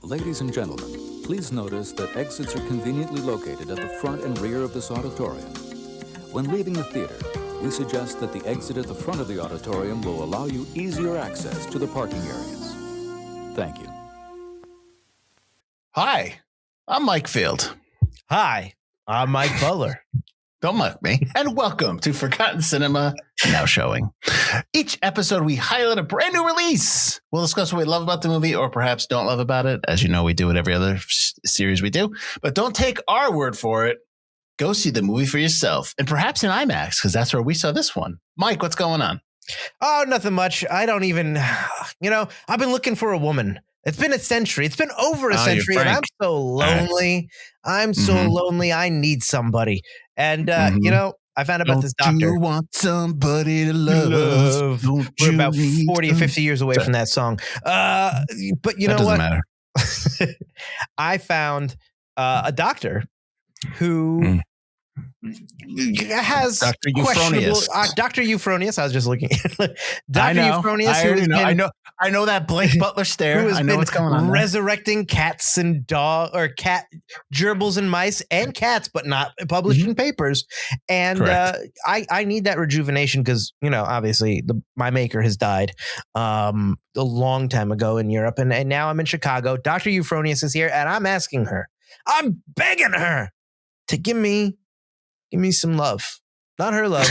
Ladies and gentlemen, please notice that exits are conveniently located at the front and rear of this auditorium. When leaving the theater, we suggest that the exit at the front of the auditorium will allow you easier access to the parking areas. Thank you. Hi, I'm Mike Field. Hi, I'm Mike Butler. Don't mock me. And welcome to Forgotten Cinema, now showing. Each episode, we highlight a brand new release. We'll discuss what we love about the movie or perhaps don't love about it. As you know, we do it every other series we do. But don't take our word for it. Go see the movie for yourself. And perhaps in IMAX, because that's where we saw this one. Mike, what's going on? Oh, nothing much. I don't even, I've been looking for a woman. It's been a century. It's been over a century, and I'm so lonely. I'm so lonely. I need somebody. And, I found out about this doctor. You want somebody to love. We're about 40 or 50 years away from that song. But you know what? Matter. I found a doctor who has Dr. questionable Euphronius. Dr. Euphronius. I was just looking at I know. Euphronius. I know that Blake Butler stare. Who has I know been what's going on there. resurrecting cats and cat gerbils and mice and cats, but not published in papers. And I need that rejuvenation because, obviously my maker has died a long time ago in Europe. And now I'm in Chicago. Dr. Euphronius is here and I'm asking her, I'm begging her to give me some love. Not her love.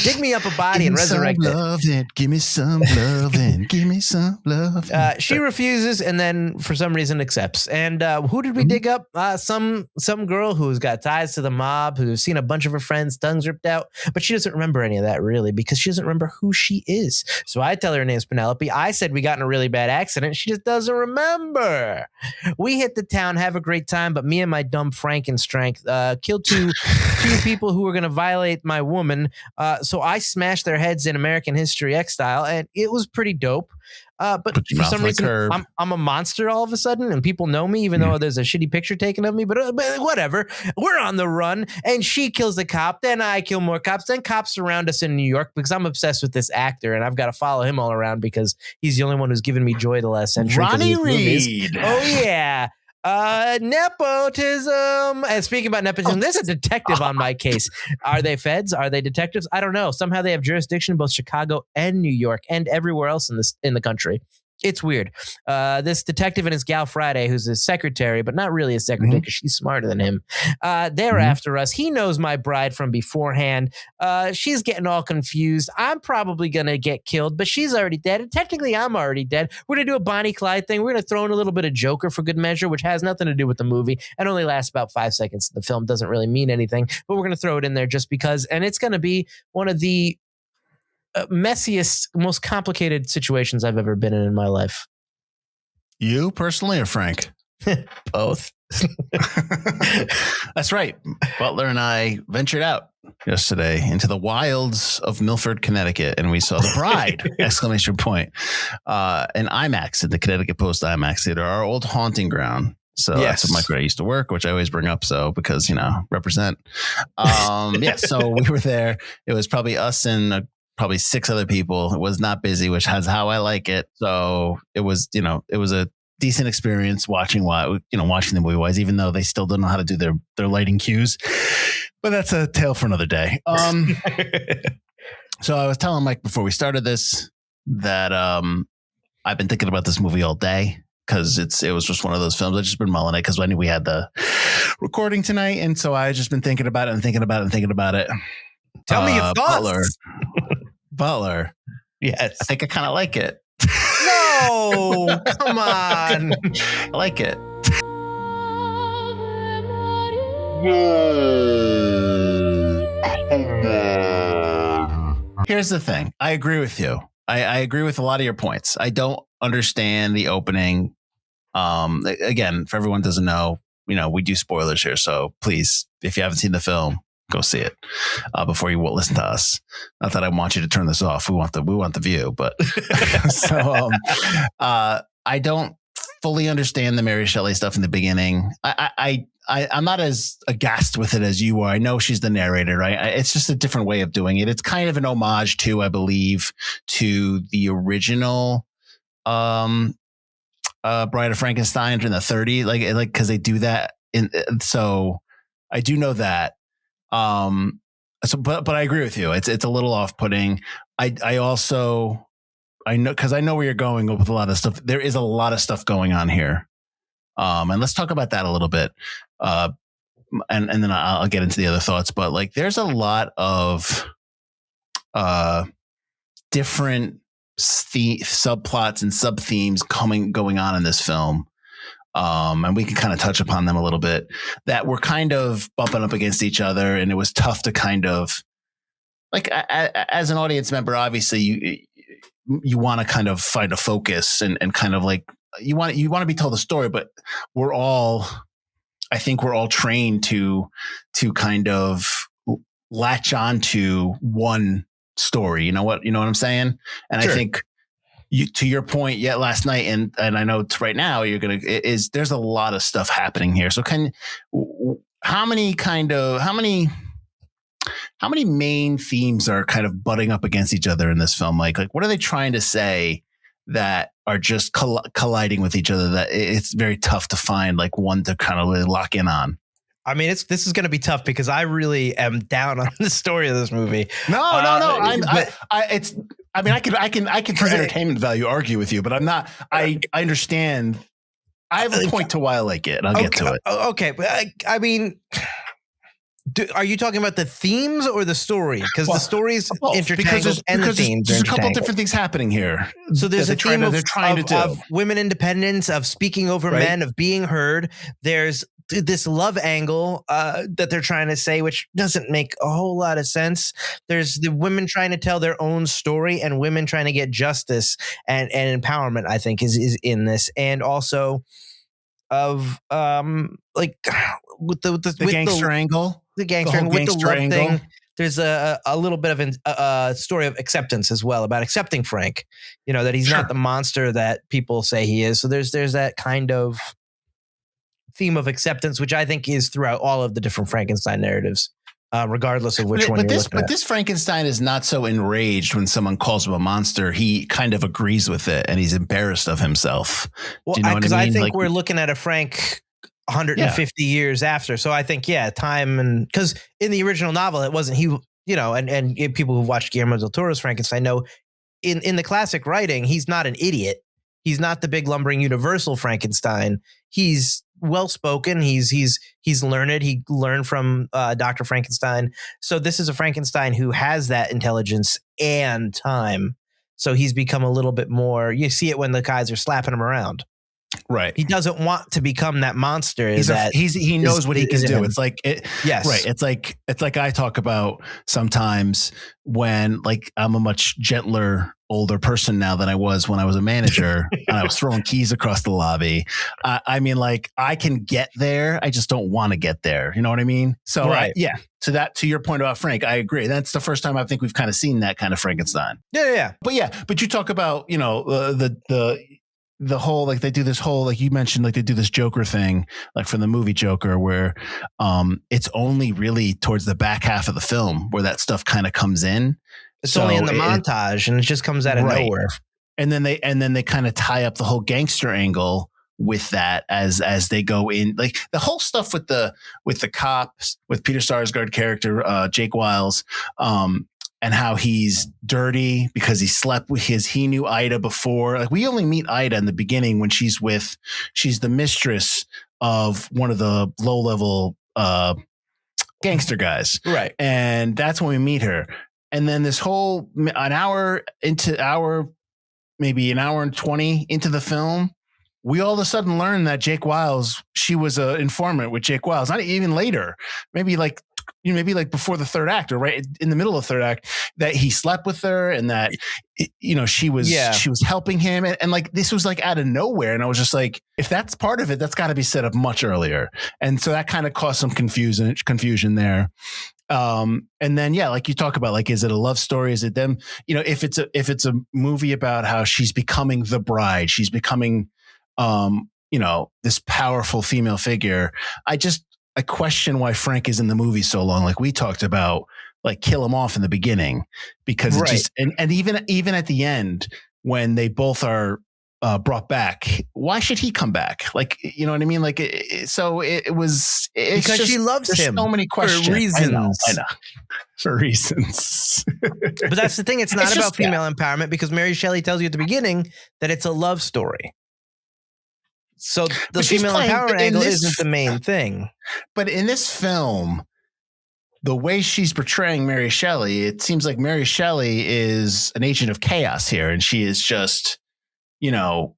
Dig me up a body and resurrect it. Give me some love and give me some love. She refuses and then for some reason accepts. And who did we dig up? Some girl who's got ties to the mob, who's seen a bunch of her friends' tongues ripped out, but she doesn't remember any of that really because she doesn't remember who she is. So I tell her name's Penelope. I said we got in a really bad accident. She just doesn't remember. We hit the town, have a great time, but me and my dumb Frankenstein killed two people who were going to violate my woman. So I smashed their heads in American History X style, and it was pretty dope. But for some reason, I'm a monster all of a sudden, and people know me, even though there's a shitty picture taken of me. But whatever. We're on the run, and she kills the cop. Then I kill more cops. Then cops surround us in New York because I'm obsessed with this actor, and I've got to follow him all around because he's the only one who's given me joy the last century. Ronnie Reed. Oh, yeah. Nepotism. And speaking about nepotism, there's a detective on my case. Are they feds? Are they detectives? I don't know. Somehow they have jurisdiction in both Chicago and New York and everywhere else in the country. It's weird. This detective and his gal Friday, who's his secretary, but not really a secretary because she's smarter than him. They're after us. He knows my bride from beforehand. She's getting all confused. I'm probably going to get killed, but she's already dead. And technically, I'm already dead. We're going to do a Bonnie Clyde thing. We're going to throw in a little bit of Joker for good measure, which has nothing to do with the movie and only lasts about 5 seconds. The film doesn't really mean anything, but we're going to throw it in there just because. And it's going to be one of the messiest, most complicated situations I've ever been in my life. You personally or Frank? Both. That's right. Butler and I ventured out yesterday into the wilds of Milford, Connecticut, and we saw The Bride! Exclamation point. In IMAX at the Connecticut Post IMAX Theater, our old haunting ground. So that's what Mike where I used to work, which I always bring up. So because, represent. So we were there. It was probably us and probably 6 other people. It was not busy, which has how I like it. So it was, it was a decent experience watching the movie wise, even though they still don't know how to do their lighting cues. But that's a tale for another day. So I was telling Mike before we started this that I've been thinking about this movie all day because it was just one of those films. I've just been mulling it because I knew we had the recording tonight. And so I've just been thinking about it. Tell me your thoughts. Butler. Yes. I think I kind of like it. No, come on. I like it. Here's the thing. I agree with you. I agree with a lot of your points. I don't understand the opening. Again, for everyone who doesn't know, we do spoilers here. So please, if you haven't seen the film, go see it before you listen to us. Not that I want you to turn this off. We want the view, but so I don't fully understand the Mary Shelley stuff in the beginning. I'm not as aghast with it as you are. I know she's the narrator, right? It's just a different way of doing it. It's kind of an homage to, I believe, to the original Bride of Frankenstein in the 30s, like because they do that. So I do know that. But I agree with you. It's a little off-putting. I also know, because I know where you're going with a lot of stuff. There is a lot of stuff going on here. And let's talk about that a little bit. And then I'll get into the other thoughts, but like there's a lot of different subplots and sub themes going on in this film. And we can kind of touch upon them a little bit, that were kind of bumping up against each other. And it was tough to kind of like, as an audience member, obviously you want to kind of find a focus and kind of like, you want to be told a story, but I think we're all trained to kind of latch on to one story. You know what I'm saying? And sure. I think to your point, last night, and I know right now there's a lot of stuff happening here. So how many main themes are kind of butting up against each other in this film? Like what are they trying to say that are just colliding with each other, that it's very tough to find like one to kind of really lock in on? I mean, this is going to be tough because I really am down on the story of this movie. No. I can for entertainment value argue with you, but I'm not. I understand. I have a point to why I like it. And I'll get to it. Okay, but I mean, are you talking about the themes or the story? Because the story's intertangled and the themes there's a couple different things happening here. So there's a theme of women independence, of speaking over men, of being heard. There's this love angle that they're trying to say, which doesn't make a whole lot of sense. There's the women trying to tell their own story and women trying to get justice and empowerment, I think is in this. And also of like with the gangster angle. The gangster angle, with the love angle thing. There's a little bit of a story of acceptance as well, about accepting Frank, that he's not the monster that people say he is. So there's that kind of theme of acceptance, which I think is throughout all of the different Frankenstein narratives, regardless of which one you're looking at. But this Frankenstein is not so enraged when someone calls him a monster. He kind of agrees with it, and he's embarrassed of himself. Well, because I think we're looking at a Frank 150 years after. So I think, time, and because in the original novel, it wasn't and people who've watched Guillermo del Toro's Frankenstein know in the classic writing, he's not an idiot. He's not the big lumbering universal Frankenstein. He's well-spoken. He's learned. He learned from Dr. Frankenstein. So this is a Frankenstein who has that intelligence and time. So he's become a little bit more, you see it when the guys are slapping him around. Right. He doesn't want to become that monster. He knows what he can do. It's like yes. Right. It's like I talk about sometimes when like I'm a much gentler older person now than I was when I was a manager and I was throwing keys across the lobby. I mean, like I can get there. I just don't want to get there. You know what I mean? So right. To your point about Frank, I agree. That's the first time I think we've kind of seen that kind of Frankenstein. Yeah. But you talk about, the whole, like they do this whole, like you mentioned, like they do this Joker thing, like from the movie Joker, where it's only really towards the back half of the film where that stuff kind of comes in. It's only in the montage and it just comes out of nowhere. And then they kind of tie up the whole gangster angle with that as they go in, like the whole stuff with the cops, with Peter Sarsgaard character, Jake Wiles, and how he's dirty because he slept with he knew Ida before. Like we only meet Ida in the beginning when she's the mistress of one of the low level gangster guys. Right. And that's when we meet her. And then this whole maybe an hour and 20 into the film, we all of a sudden learn that Jake Wiles, she was an informant with Jake Wiles. Not even later, maybe like before the third act or right in the middle of the third act, that he slept with her and that, she was helping him. And like, this was like out of nowhere. And I was just like, if that's part of it, that's got to be set up much earlier. And so that kind of caused some confusion there. And then, like you talk about, like, is it a love story? Is it them? If it's a movie about how she's becoming the bride, she's becoming, this powerful female figure. I question why Frank is in the movie so long. Like we talked about, like kill him off in the beginning because it just, and even at the end when they both are brought back, why should he come back? Like, you know what I mean? Like, it's because just, she loves him. So many questions. For reasons. I know. For reasons. But that's the thing. It's not about female empowerment, because Mary Shelley tells you at the beginning that it's a love story. So the female empowerment angle isn't the main thing. But in this film, the way she's portraying Mary Shelley, it seems like Mary Shelley is an agent of chaos here. And she is just, you know,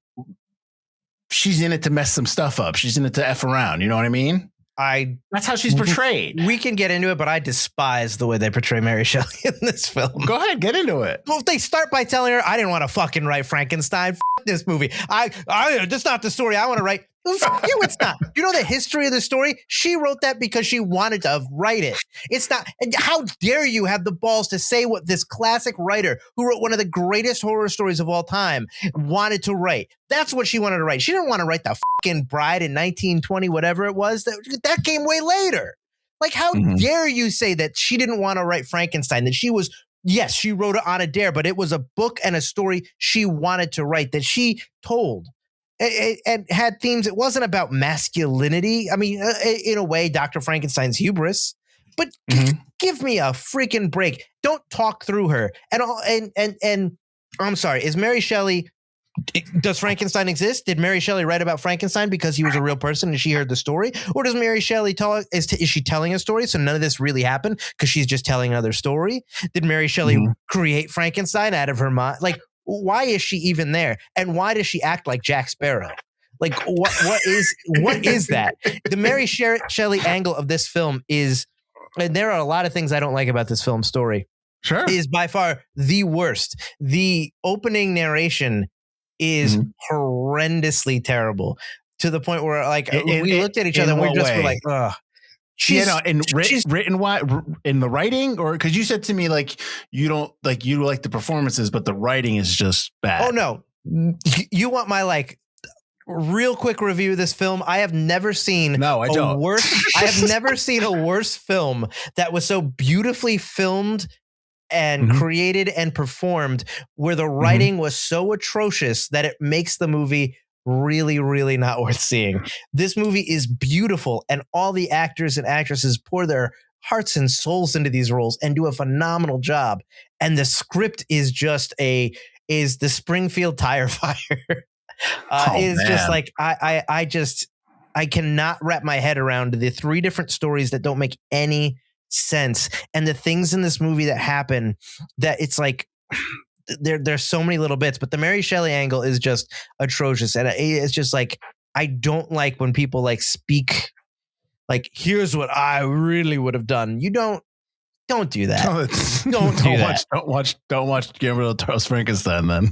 she's in it to mess some stuff up. She's in it to F around. You know what I mean? That's how she's portrayed. We can get into it, but I despise the way they portray Mary Shelley in this film. Go ahead, get into it. Well, if they start by telling her, I didn't want to fucking write Frankenstein. This movie. That's not the story I want to write. Fuck you, it's not. You know the history of the story? She wrote that because she wanted to write it. It's not. How dare you have the balls to say what this classic writer who wrote one of the greatest horror stories of all time wanted to write? That's what she wanted to write. She didn't want to write the fucking Bride in 1920, whatever it was. That came way later. Like, how dare you say that she didn't want to write Frankenstein, that she was, yes, she wrote it on a dare, but it was a book and a story she wanted to write that she told. It had themes. It wasn't about masculinity. I mean, in a way, Dr. Frankenstein's hubris, but give me a freaking break. Don't talk through her. And I'm sorry, is Mary Shelley, does Frankenstein exist? Did Mary Shelley write about Frankenstein because he was a real person and she heard the story? Or does Mary Shelley is she telling a story? So none of this really happened because she's just telling another story? Did Mary Shelley create Frankenstein out of her mind? Like, why is she even there? And why does she act like Jack Sparrow? Like, what is that? The Mary Shelley angle of this film is, and there are a lot of things I don't like about this film story. Sure. Is by far the worst. The opening narration is horrendously terrible, to the point where, like, we looked at each other and we just were like, ugh. Written why in the writing, or because you said to me like you like the performances, but the writing is just bad. Oh no, you want my like real quick review of this film? I have never seen I have never seen a worse film that was so beautifully filmed and created and performed, where the writing was so atrocious that it makes the movie really, really not worth seeing. This movie is beautiful, and all the actors and actresses pour their hearts and souls into these roles and do a phenomenal job. And the script is just the Springfield tire fire. Just like, I cannot wrap my head around the three different stories that don't make any sense, and the things in this movie that happen that it's like, there's so many little bits, but the Mary Shelley angle is just atrocious. And it's just like, I don't like when people like speak like, here's what I really would have done. You don't do that. Don't watch Guillermo del Toro's Frankenstein then.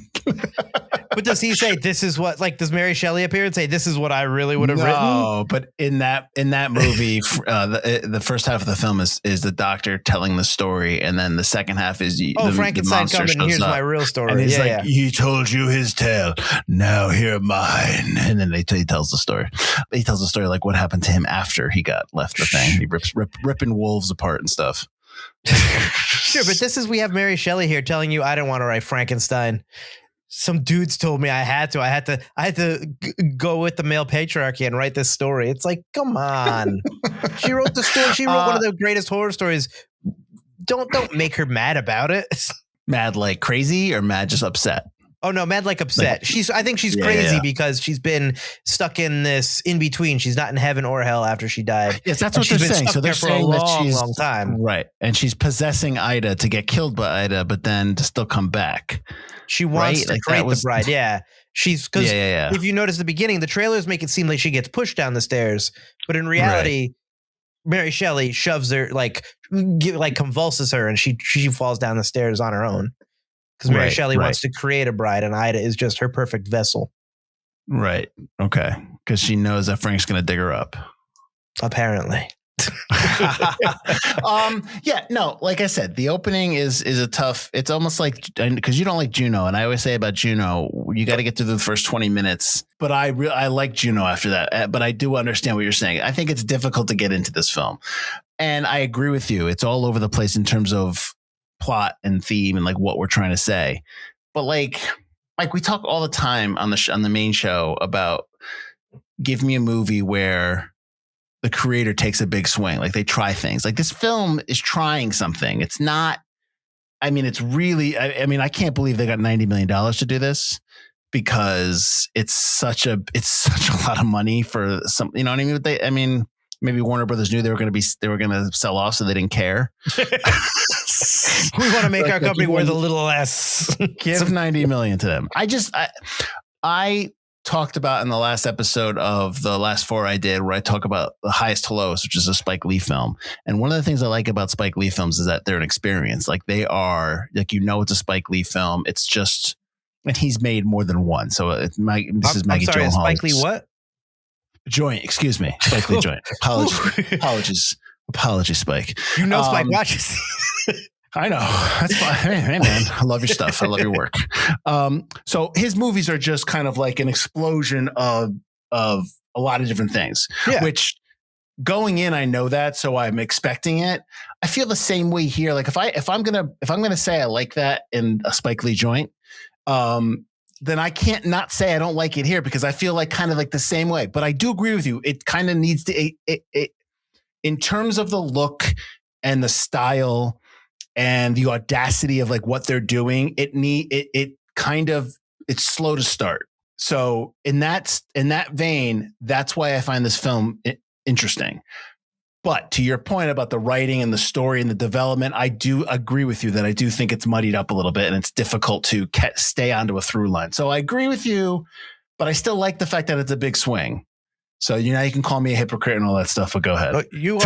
But does he say this is what, like, does Mary Shelley appear and say this is what I really would have written? No, but in that movie, the first half of the film is the doctor telling the story, and then the second half is Frankenstein coming and here's my real story. And he's he told you his tale, now hear mine. And then he tells the story. He tells the story like what happened to him after he got left the thing. He ripping wolves apart and stuff. Sure, but we have Mary Shelley here telling you I didn't want to write Frankenstein. Some dudes told me I had to go with the male patriarchy and write this story. It's like, come on. She wrote the story. She wrote one of the greatest horror stories. Don't make her mad about it. Mad like crazy, or mad just upset? Oh no, mad like upset. I think she's crazy because she's been stuck in this in between. She's not in heaven or hell after she died. Yes, that's what they're saying. So they're saying that she's long time, right? And she's possessing Ida to get killed by Ida, but then to still come back. She wants to create the bride. Yeah, she's because if you notice at the beginning, the trailers make it seem like she gets pushed down the stairs, but in reality, Mary Shelley shoves her, like convulses her, and she falls down the stairs on her own. Because Mary Shelley wants to create a bride, and Ida is just her perfect vessel. Right. Okay. Because she knows that Frank's going to dig her up. Apparently. Like I said, the opening is a tough. It's almost like, because you don't like Juno, and I always say about Juno, you got to get through the first 20 minutes. But I like Juno after that. But I do understand what you're saying. I think it's difficult to get into this film, and I agree with you. It's all over the place in terms of plot and theme and like what we're trying to say. But like, Mike, we talk all the time on the main show about give me a movie where the creator takes a big swing. Like they try things. Like this film is trying something. It's not, I mean, it's really, I mean, I can't believe they got $90 million to do this because it's such a lot of money for some, you know what I mean? I mean, maybe Warner Brothers knew they were going to sell off, so they didn't care. We want to make our company worth a little less. Give 90 million to them. I talked about in the last episode of the last 4 I did, where I talk about The Highest to Lowest, which is a Spike Lee film. And one of the things I like about Spike Lee films is that they're an experience. Like they are, like, you know, it's a Spike Lee film. It's just, and he's made more than one. So this is Maggie Gyllenhaal. Spike Lee what? Joint, excuse me. Spike Lee joint. Apologies, Spike. You know Spike watches. I know. That's fine. Hey, man, I love your stuff. I love your work. So his movies are just kind of like an explosion of a lot of different things, which going in, I know that. So I'm expecting it. I feel the same way here. Like if I'm going to say I like that in a Spike Lee joint, then I can't not say I don't like it here because I feel like kind of like the same way. But I do agree with you. It kind of needs to, in terms of the look and the style and the audacity of like what they're doing, it's slow to start. So in that vein, that's why I find this film interesting. But to your point about the writing and the story and the development, I do agree with you that I do think it's muddied up a little bit and it's difficult to stay onto a through line. So I agree with you, but I still like the fact that it's a big swing. So, you know, you can call me a hypocrite and all that stuff, but go ahead. You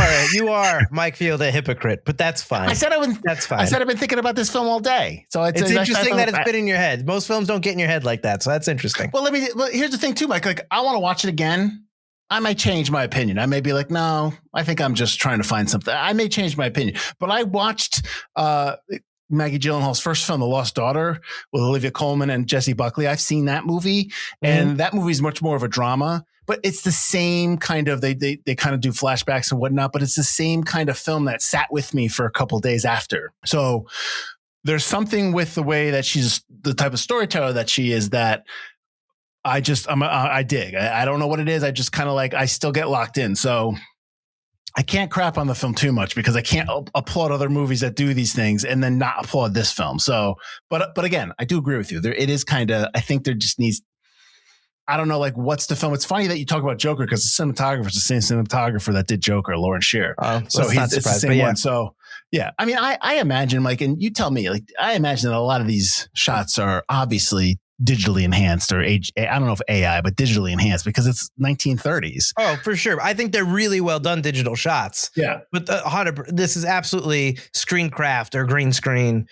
are Mike Field, a hypocrite, but that's fine. That's fine. I said I've been thinking about this film all day. So it's interesting that it's been in your head. Most films don't get in your head like that. So that's interesting. Well, here's the thing too, Mike. Like, I want to watch it again. I might change my opinion. I may be like, no, I think I'm just trying to find something. I may change my opinion, but I watched Maggie Gyllenhaal's first film, The Lost Daughter, with Olivia Colman and Jessie Buckley. I've seen that movie, and that movie is much more of a drama, but it's the same kind of, they kind of do flashbacks and whatnot, but it's the same kind of film that sat with me for a couple of days after. So there's something with the way that she's the type of storyteller that she is that I dig. I don't know what it is. I just kind of like, I still get locked in. So I can't crap on the film too much because I can't applaud other movies that do these things and then not applaud this film. So, but again, I do agree with you. It is kind of, I think there just needs, I don't know, like what's the film? It's funny that you talk about Joker because the cinematographer is the same cinematographer that did Joker, Lawrence Shear. So it's the same one. So yeah, I mean, I imagine, like, and you tell me, like, I imagine that a lot of these shots are obviously digitally enhanced or I don't know if AI, but digitally enhanced because it's 1930s. Oh, for sure. I think they're really well done digital shots. Yeah. But this is absolutely screencraft or green screen.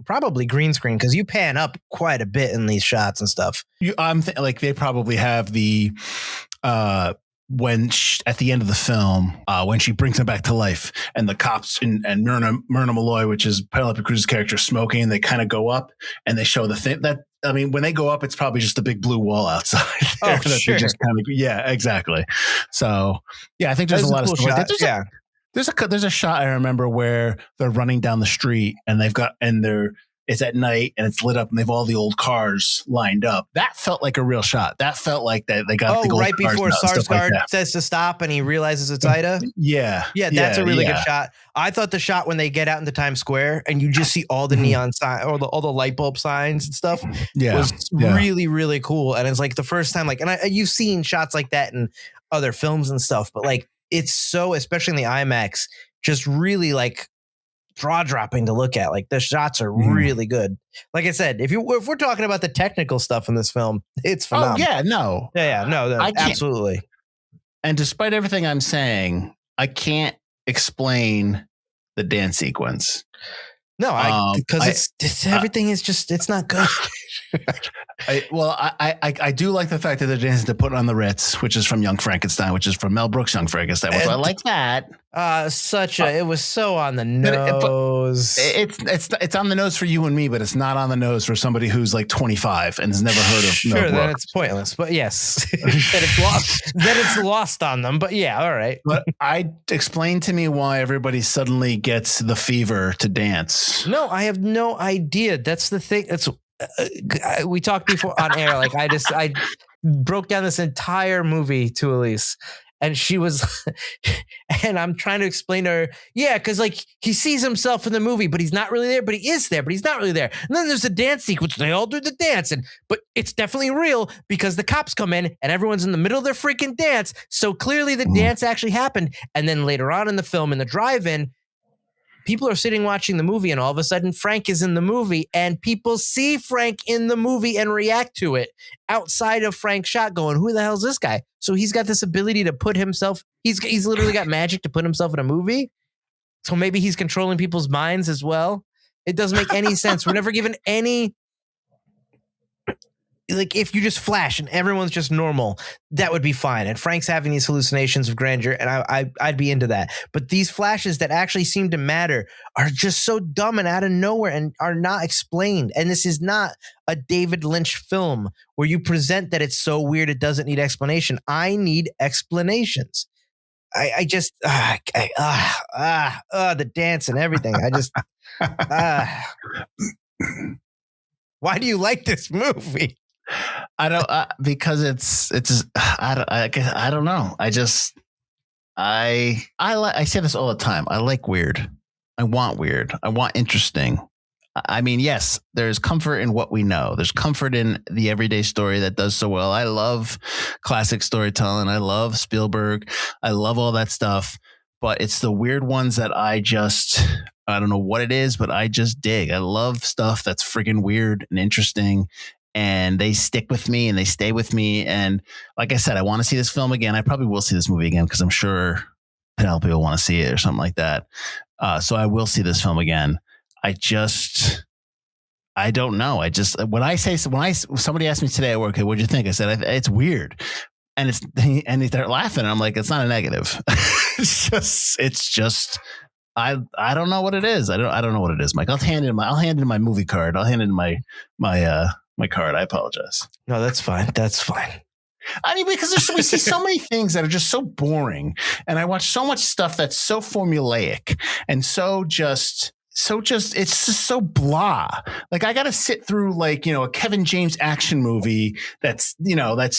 Probably green screen because you pan up quite a bit in these shots and stuff. Like they probably have the at the end of the film, when she brings him back to life and the cops and Myrna Malloy, which is Penelope Cruz's character, smoking, they kind of go up and they show the thing that, I mean, when they go up, it's probably just a big blue wall outside. Oh, sure. Just yeah, exactly. So yeah, I think there's a lot of stuff. There's a shot I remember where they're running down the street and it's at night and it's lit up and they've all the old cars lined up. That felt like a real shot. That felt like that they got the gold right cars before Sarsgaard says to stop and he realizes it's Ida. Yeah. That's a really good shot. I thought the shot when they get out into Times Square and you just see all the neon signs or all the light bulb signs and stuff was really, really cool. And it's like the first time, like, and you've seen shots like that in other films and stuff, but like, it's so, especially in the IMAX, just really like jaw dropping to look at. Like the shots are really good. Like I said, if we're talking about the technical stuff in this film, it's phenomenal. Oh yeah, no, absolutely. And despite everything I'm saying, I can't explain the dance sequence. No, because everything is just, it's not good. I do like the fact that they're dancing to Put on the Ritz, which is from Young Frankenstein, which is from Mel Brooks' Young Frankenstein. So I like that. It was so on the nose. It's on the nose for you and me, but it's not on the nose for somebody who's like 25 and has never heard of Mel Brooks. Then it's pointless. But yes, then it's lost on them. But yeah, all right. But explain to me why everybody suddenly gets the fever to dance. No, I have no idea. That's the thing. we talked before on air. Like I broke down this entire movie to Elise, and she was, and I'm trying to explain to her, yeah, because like he sees himself in the movie, but he's not really there, but he is there, but he's not really there. And then there's a dance sequence. They all do the dance, but it's definitely real because the cops come in and everyone's in the middle of their freaking dance. So clearly the dance actually happened. And then later on in the film, in the drive-in, people are sitting watching the movie, and all of a sudden Frank is in the movie, and people see Frank in the movie and react to it outside of Frank's shot going, who the hell is this guy? So he's got this ability to put himself, he's literally got magic to put himself in a movie. So maybe he's controlling people's minds as well. It doesn't make any sense. We're never given any, like if you just flash and everyone's just normal, that would be fine. And Frank's having these hallucinations of grandeur, and I'd be into that. But these flashes that actually seem to matter are just so dumb and out of nowhere and are not explained. And this is not a David Lynch film where you present that it's so weird it doesn't need explanation. I need explanations. I just the dance and everything. I just why do you like this movie? I don't because it's I don't know. I say this all the time. I like weird. I want weird. I want interesting. I mean, yes, there's comfort in what we know. There's comfort in the everyday story that does so well. I love classic storytelling. I love Spielberg. I love all that stuff. But it's the weird ones that I don't know what it is, but I just dig. I love stuff that's friggin' weird and interesting. And they stick with me and they stay with me. And like I said, I want to see this film again. I probably will see this movie again because I'm sure Penelope will want to see it or something like that. So I will see this film again. I don't know. When somebody asked me today at work, okay, what'd you think? I said, it's weird. And they're laughing. And I'm like, it's not a negative. it's just, I don't know what it is. I don't know what it is, Mike. I'll hand in my movie card. I'll hand in my card. I apologize. No, that's fine. That's fine. I mean, because we see so many things that are just so boring, and I watch so much stuff that's so formulaic and it's just so blah. Like I got to sit through a Kevin James action movie that's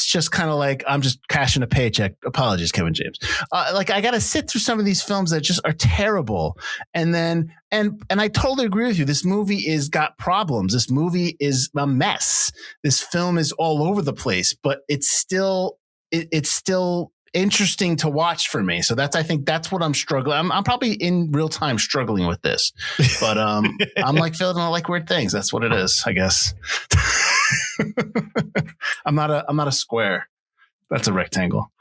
just kind of like I'm just cashing a paycheck. Apologies, Kevin James. I got to sit through some of these films that just are terrible. And then and I totally agree with you. This movie is got problems. This movie is a mess. This film is all over the place, but it's still interesting to watch for me. So I think that's what I'm struggling. I'm probably in real time struggling with this, but I'm like Phil and I like weird things. That's what it is, I guess. I'm not a square. That's a rectangle.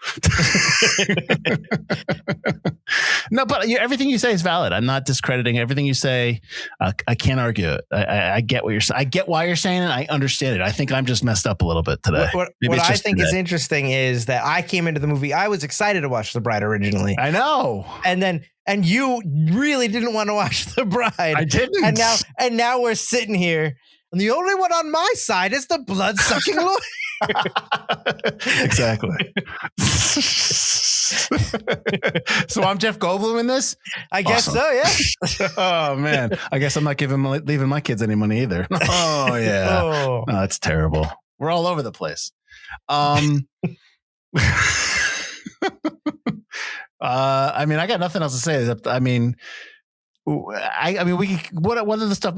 No, but everything you say is valid. I'm not discrediting everything you say. I can't argue it. I get what you're saying. I get why you're saying it. I understand it. I think I'm just messed up a little bit today. What I think is interesting is that I came into the movie. I was excited to watch The Bride originally. I know. And you really didn't want to watch The Bride. I didn't. And now we're sitting here. And the only one on my side is the blood-sucking lawyer. Exactly. So I'm Jeff Goldblum in this? I guess so, yeah. Oh, man. I guess I'm not leaving my kids any money either. Oh, yeah. Oh, it's terrible. We're all over the place. I mean, I got nothing else to say. What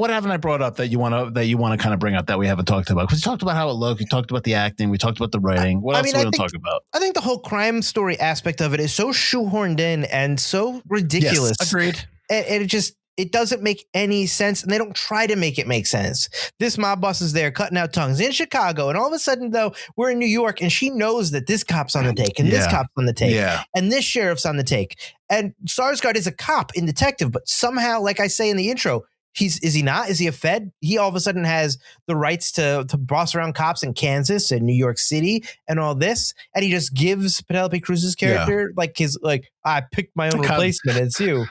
haven't I brought up that you want to kind of bring up that we haven't talked about? Because we talked about how it looked, we talked about the acting, we talked about the writing. What else do we talk about? I think the whole crime story aspect of it is so shoehorned in and so ridiculous. Yes, agreed. And it doesn't make any sense, and they don't try to make it make sense. This mob boss is there cutting out tongues in Chicago, and all of a sudden, though, we're in New York, and she knows that this cop's on the take, and this cop's on the take, and this sheriff's on the take. And Sarsgaard is a cop and detective, but somehow, like I say in the intro, is he not? Is he a Fed? He all of a sudden has the rights to boss around cops in Kansas and New York City and all this, and he just gives Penelope Cruz's character I picked my own replacement. It's you.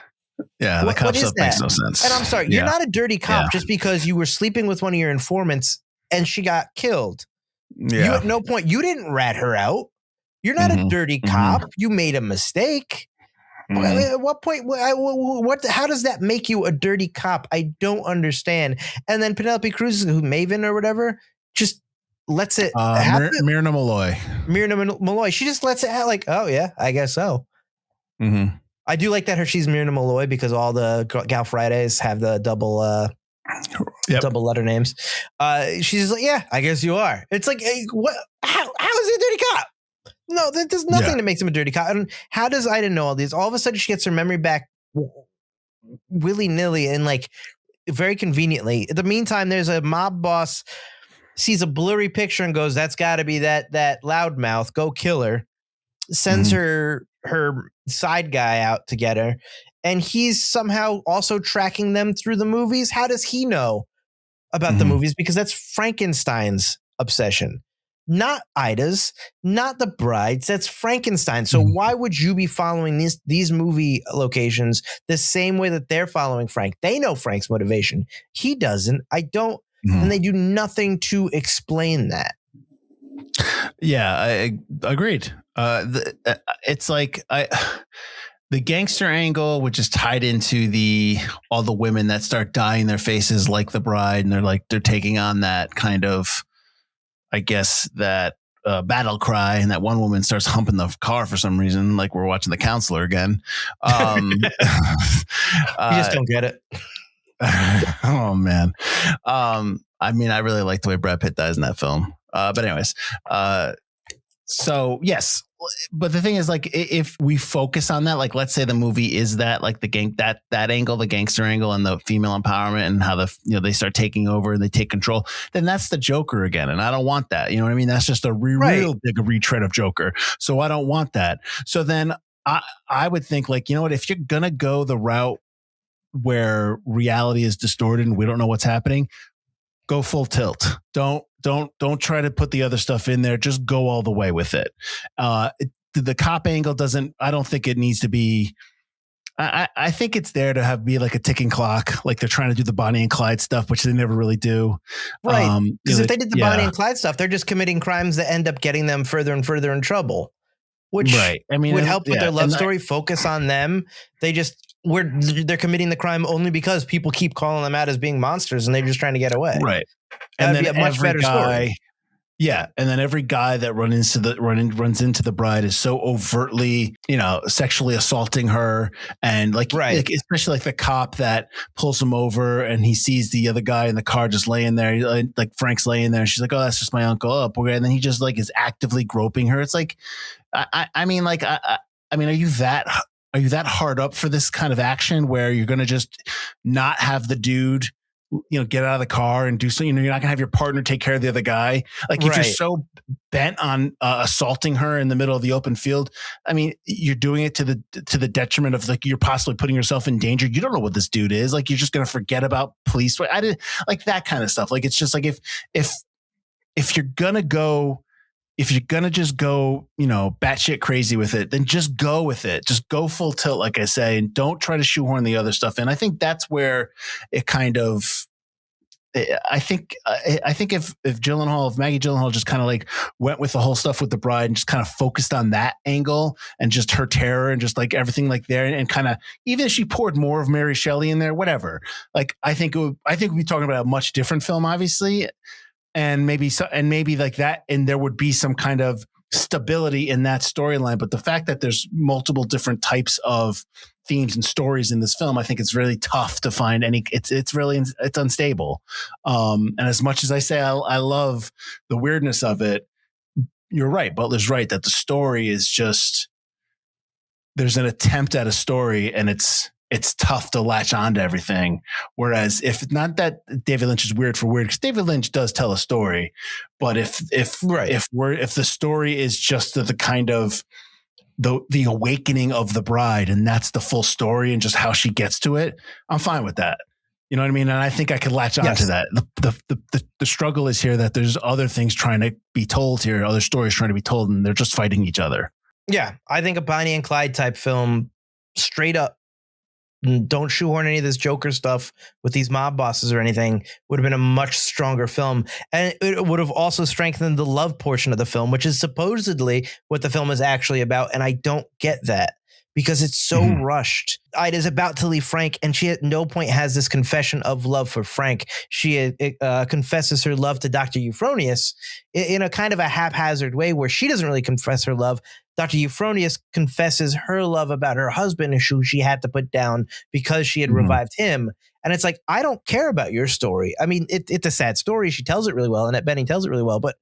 Yeah, the cop stuff makes no sense. And I'm sorry, you're not a dirty cop just because you were sleeping with one of your informants and she got killed. Yeah. You at no point, you didn't rat her out. You're not a dirty cop. You made a mistake. At what point? What? How does that make you a dirty cop? I don't understand. And then Penelope Cruz, who Maven or whatever, just lets it happen. Myrna Malloy. She just lets it happen. Like, oh yeah, I guess so. Mm-hmm. I do like that she's Myrna Malloy because all the Gal Fridays have the double letter names. She's like, yeah, I guess you are. It's like, hey, what? How is he a dirty cop? No, there's nothing that makes him a dirty cop. And how does Ida know all these? All of a sudden, she gets her memory back willy nilly and like very conveniently. In the meantime, there's a mob boss sees a blurry picture and goes, "That's got to be that loudmouth. Go kill her." Sends her side guy out to get her, and he's somehow also tracking them through the movies. How does he know about the movies? Because that's Frankenstein's obsession, not Ida's, not the bride's. That's Frankenstein. So why would you be following these movie locations the same way that they're following Frank? They know Frank's motivation. He doesn't. I don't. And they do nothing to explain that. Yeah, I agreed. It's like the gangster angle, which is tied into all the women that start dyeing their faces like the bride, and they're taking on that kind of, I guess, that battle cry, and that one woman starts humping the car for some reason, like we're watching The Counselor again. You just don't get it. Oh man. I mean, I really like the way Brad Pitt dies in that film. But anyways, so yes, but the thing is, like, if we focus on that, like, let's say the movie is that, like, the gang, that angle, the gangster angle, and the female empowerment, and how they start taking over and they take control, then that's the Joker again, and I don't want that. You know what I mean? That's just a real big retread of Joker. So I don't want that. So then I would think, like, you know what? If you're gonna go the route where reality is distorted and we don't know what's happening, go full tilt. Don't try to put the other stuff in there. Just go all the way with it. The cop angle I don't think it needs to be. I think it's there to be like a ticking clock, like they're trying to do the Bonnie and Clyde stuff, which they never really do. Right. Because if they did the Bonnie and Clyde stuff, they're just committing crimes that end up getting them further and further in trouble, which would help with their love story. Focus on them. They're committing the crime only because people keep calling them out as being monsters and they're just trying to get away. Right. And then be a much better story. Yeah. And then every guy that runs into the bride is so overtly, sexually assaulting her. And like especially like the cop that pulls him over and he sees the other guy in the car just laying there, like Frank's laying there. And she's like, "Oh, that's just my uncle." And then he just like is actively groping her. It's like, I mean, are you that hard up for this kind of action where you're going to just not have the dude, get out of the car and do something? You're not gonna have your partner take care of the other guy. Like if you're so bent on assaulting her in the middle of the open field, I mean, you're doing it to the detriment of, like, you're possibly putting yourself in danger. You don't know what this dude is. Like, you're just gonna forget about police. I did like that kind of stuff. Like, it's just like if you're gonna just go, batshit crazy with it, then just go with it. Just go full tilt, like I say, and don't try to shoehorn the other stuff in. I think that's where it kind of. I think if Maggie Gyllenhaal just kind of like went with the whole stuff with the bride and just kind of focused on that angle and just her terror and just like everything like there, and kind of, even if she poured more of Mary Shelley in there, whatever. Like, I think we'd be talking about a much different film, obviously. And maybe like that, and there would be some kind of stability in that storyline. But the fact that there's multiple different types of themes and stories in this film, I think it's really tough to find any. It's unstable. And as much as I say I love the weirdness of it, you're right. Butler's right that the story is just, there's an attempt at a story, and it's tough to latch onto everything. Whereas if not that David Lynch is weird for weird, because David Lynch does tell a story, but if the story is just the kind of the awakening of the bride, and that's the full story and just how she gets to it, I'm fine with that. You know what I mean? And I think I could latch onto that. The struggle is here that there's other things trying to be told here, other stories trying to be told, and they're just fighting each other. Yeah. I think a Bonnie and Clyde type film, straight up, don't shoehorn any of this Joker stuff with these mob bosses or anything, would have been a much stronger film. And it would have also strengthened the love portion of the film, which is supposedly what the film is actually about. And I don't get that, because it's so rushed. Ida's about to leave Frank, and she at no point has this confession of love for Frank. She confesses her love to Dr. Euphronius in a kind of a haphazard way where she doesn't really confess her love. Dr. Euphronius confesses her love about her husband, who she had to put down because she had revived him. And it's like, I don't care about your story. I mean, it's a sad story. She tells it really well. Annette Bening tells it really well. But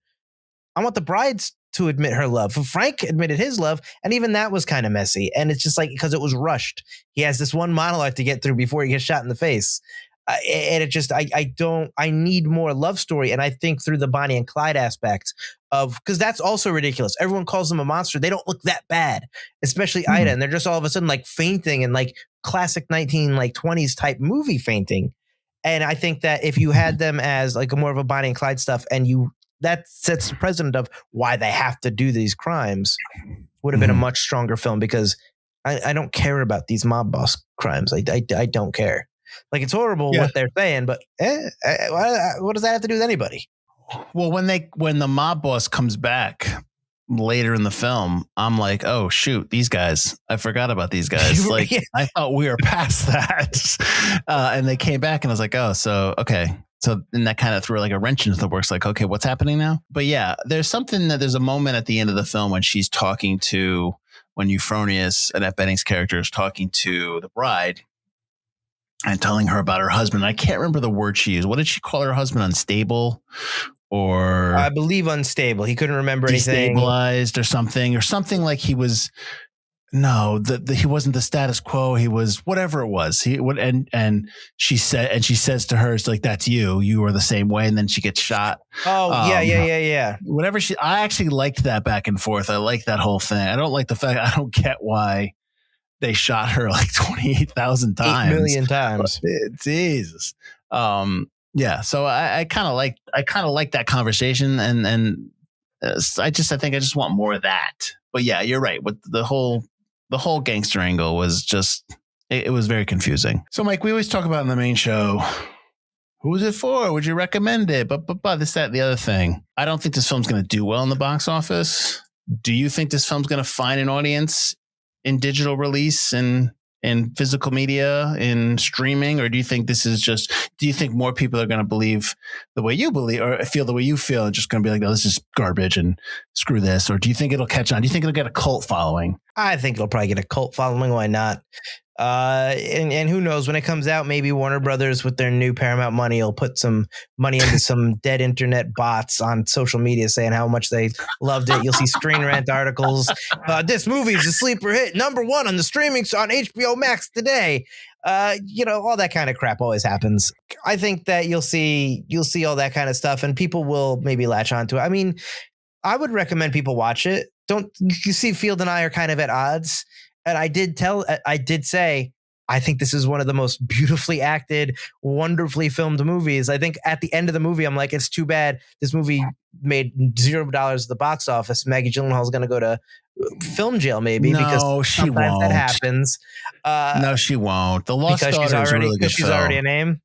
I want the brides to admit her love. Frank admitted his love, and even that was kind of messy. And it's just like, because it was rushed. He has this one monologue to get through before he gets shot in the face. And it just, I need more love story. And I think through the Bonnie and Clyde aspect of, because that's also ridiculous. Everyone calls them a monster. They don't look that bad, especially Ida. And they're just all of a sudden like fainting and like classic 1920s type movie fainting. And I think that if you had them as like a more of a Bonnie and Clyde stuff, and that sets the precedent of why they have to do these crimes, would have been a much stronger film, because I don't care about these mob boss crimes. I don't care. Like, it's horrible what they're saying, but what does that have to do with anybody? Well, when the mob boss comes back later in the film, I'm like, oh shoot, these guys, I forgot about these guys. Like, I thought we were past that. And they came back, and I was like, oh, so okay. So then that kind of threw like a wrench into the works. Like, okay, what's happening now? But yeah, there's a moment at the end of the film when she's talking to, when Euphronius, Annette Bening's character, is talking to the bride and telling her about her husband. I can't remember the word she used. What did she call her husband? Unstable, or I believe unstable. He couldn't remember anything. Destabilized or something like he was. No, he wasn't the status quo. He was whatever it was. And she says to her, it's like, that's you. You are the same way. And then she gets shot. Oh, yeah. Whatever I actually liked that back and forth. I like that whole thing. I don't like the fact, I don't get why they shot her like 28,000 times. 8 million times. Jesus. Yeah. So I kind of like that conversation, and I think I just want more of that. But yeah, you're right. With the whole gangster angle was just, it was very confusing. So Mike, we always talk about in the main show, who is it for? Would you recommend it? But this, that, and the other thing. I don't think this film's going to do well in the box office. Do you think this film's going to find an audience in digital release and in physical media, in streaming? Or do you think do you think more people are going to believe the way you believe, or feel the way you feel, and just going to be like, no, this is garbage and screw this? Or do you think it'll catch on? Do you think it'll get a cult following? I think it'll probably get a cult following. Why not? And who knows, when it comes out, maybe Warner Brothers with their new Paramount money will put some money into some dead internet bots on social media saying how much they loved it. You'll see Screen Rant articles. This movie is a sleeper hit, #1 on the streaming on HBO Max today. All that kind of crap always happens. I think that you'll see all that kind of stuff, and people will maybe latch onto it. I mean, I would recommend people watch it. You see, Field and I are kind of at odds. And I did say, I think this is one of the most beautifully acted, wonderfully filmed movies. I think at the end of the movie, I'm like, it's too bad this movie made $0 at the box office. Maggie Gyllenhaal is going to go to film jail, maybe. No, because she won't. That happens. No, she won't. The Lost Daughter is a really good film. She's already a name.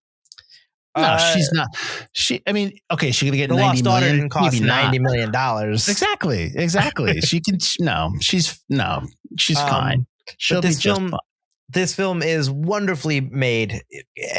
No, she's not. She's going to get $90 million. The Lost Daughter didn't cost $90 million. Exactly. She can. She's fine. She'll be just fine. This film is wonderfully made.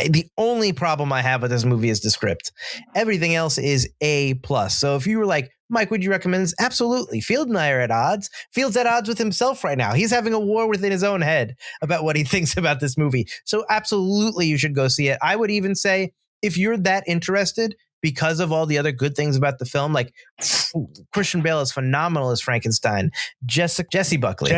The only problem I have with this movie is the script. Everything else is A+. So if you were like, Mike, would you recommend this? Absolutely. Field and I are at odds. Field's at odds with himself right now. He's having a war within his own head about what he thinks about this movie. So absolutely, you should go see it. I would even say, if you're that interested, because of all the other good things about the film, like Christian Bale is phenomenal as Frankenstein. Jessie Buckley.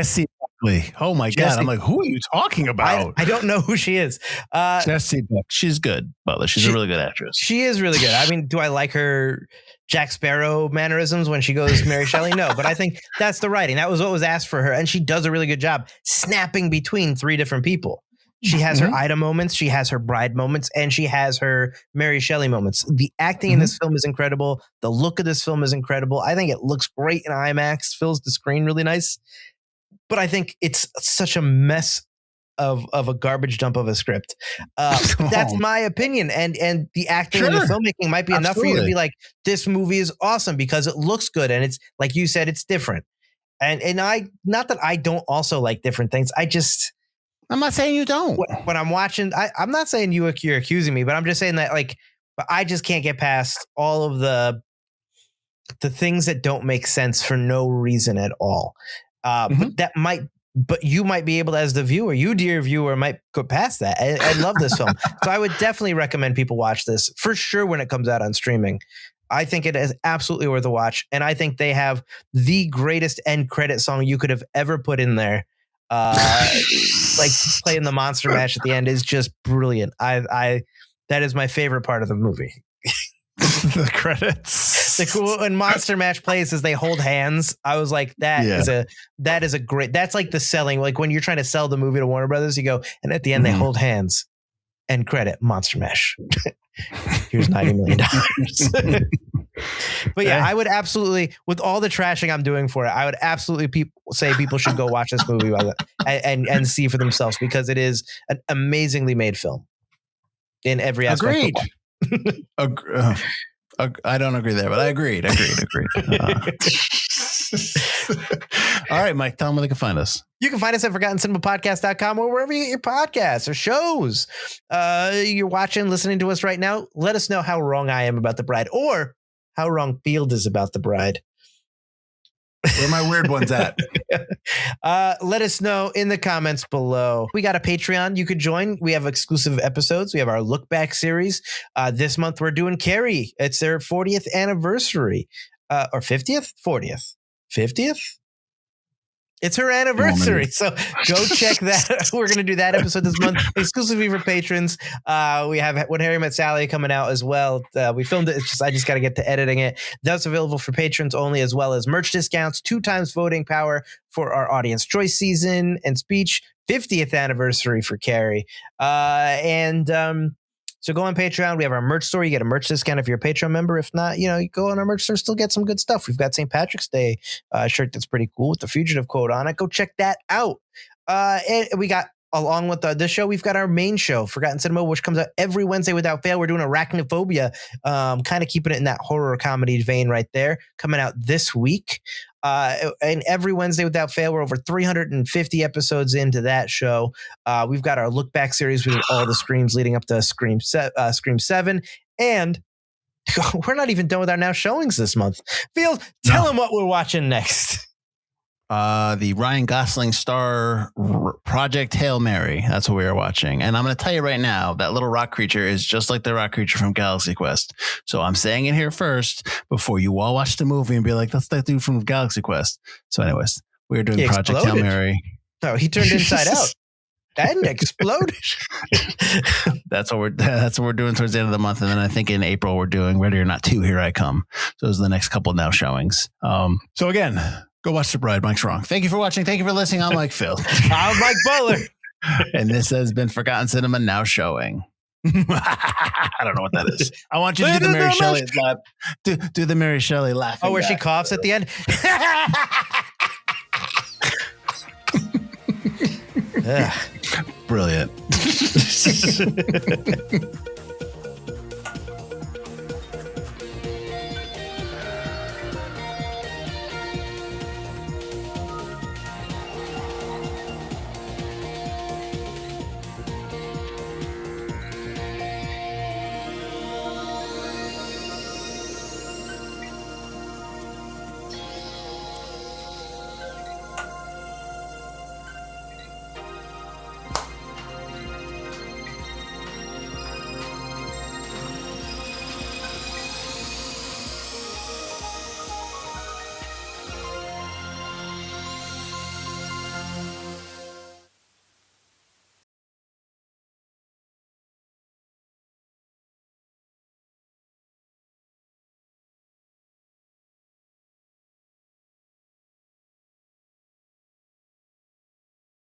Oh my God. I'm like, who are you talking about? I don't know who she is. Jessie Buckley. She's good, Butler. She's a really good actress. She is really good. I mean, do I like her Jack Sparrow mannerisms when she goes Mary Shelley? No, but I think that's the writing. That was what was asked for her. And she does a really good job snapping between 3 different people. She has her Ida moments, she has her bride moments, and she has her Mary Shelley moments. The acting in this film is incredible. The look of this film is incredible. I think it looks great in IMAX, fills the screen really nice. But I think it's such a mess of a garbage dump of a script. That's my opinion. And the acting and the filmmaking might be enough for you to be like, this movie is awesome because it looks good. And it's, like you said, it's different. And I, not that I don't also like different things. I'm not saying you don't. When I'm watching, I'm not saying you're accusing me, but I'm just saying that like, I just can't get past all of the things that don't make sense for no reason at all. But you might be able to, as the viewer, you dear viewer, might go past that. I love this film. So I would definitely recommend people watch this for sure when it comes out on streaming. I think it is absolutely worth a watch. And I think they have the greatest end credit song you could have ever put in there. Like playing the monster mash at the end is just brilliant. That is my favorite part of the movie. The credits. When Monster Mash plays as they hold hands, I was like, that is a great, that's like the selling, like when you're trying to sell the movie to Warner Brothers, you go, and at the end they hold hands and credit Monster Mash. Here's $90 million. But yeah, I would absolutely, with all the trashing I'm doing for it, I would absolutely say people should go watch this movie and see for themselves, because it is an amazingly made film in every aspect. Agreed. I don't agree there, but I agreed. All right, Mike, tell them where they can find us. You can find us at ForgottenCinemaPodcast.com or wherever you get your podcasts or shows. You're watching, listening to us right now. Let us know how wrong I am about The Bride, or how wrong Field is about The Bride. Where are my weird ones at? Let us know in the comments below. We got a Patreon you could join. We have exclusive episodes. We have our look back series. This month we're doing Carrie. It's their 40th anniversary. Or 50th? 40th? 50th? It's her anniversary. So go check that. We're going to do that episode this month exclusively for patrons. We have When Harry Met Sally coming out as well. We filmed it. I just got to get to editing it. That's available for patrons only, as well as merch discounts, 2 times voting power for our audience choice season and speech, 50th anniversary for Carrie. So go on Patreon. We have our merch store. You get a merch discount if you're a Patreon member. If not, you go on our merch store, still get some good stuff. We've got St. Patrick's Day shirt that's pretty cool with the Fugitive quote on it. Go check that out. And we got, along with this show, we've got our main show, Forgotten Cinema, which comes out every Wednesday without fail. We're doing Arachnophobia, kind of keeping it in that horror comedy vein right there, coming out this week. And every Wednesday without fail, we're over 350 episodes into that show. We've got our look back series with all the screams leading up to Scream 7. And we're not even done with our now showings this month. Field, tell them what we're watching next. The Ryan Gosling star Project Hail Mary. That's what we are watching. And I'm going to tell you right now, that little rock creature is just like the rock creature from Galaxy Quest. So I'm saying it here first before you all watch the movie and be like, that's that dude from Galaxy Quest. So anyways, we're doing Project Hail Mary. No, he turned inside out. And exploded. That's what we're doing towards the end of the month. And then I think in April we're doing Ready or Not 2, Here I Come. So those are the next couple now showings. So again, go watch The Bride. Mike's wrong. Thank you for watching. Thank you for listening. I'm Mike Phil. I'm Mike Butler. And this has been Forgotten Cinema now showing. I don't know what that is. I want you to do the Mary Shelley laugh. Do the Mary Shelley laugh. Oh, where she coughs at the end? Brilliant.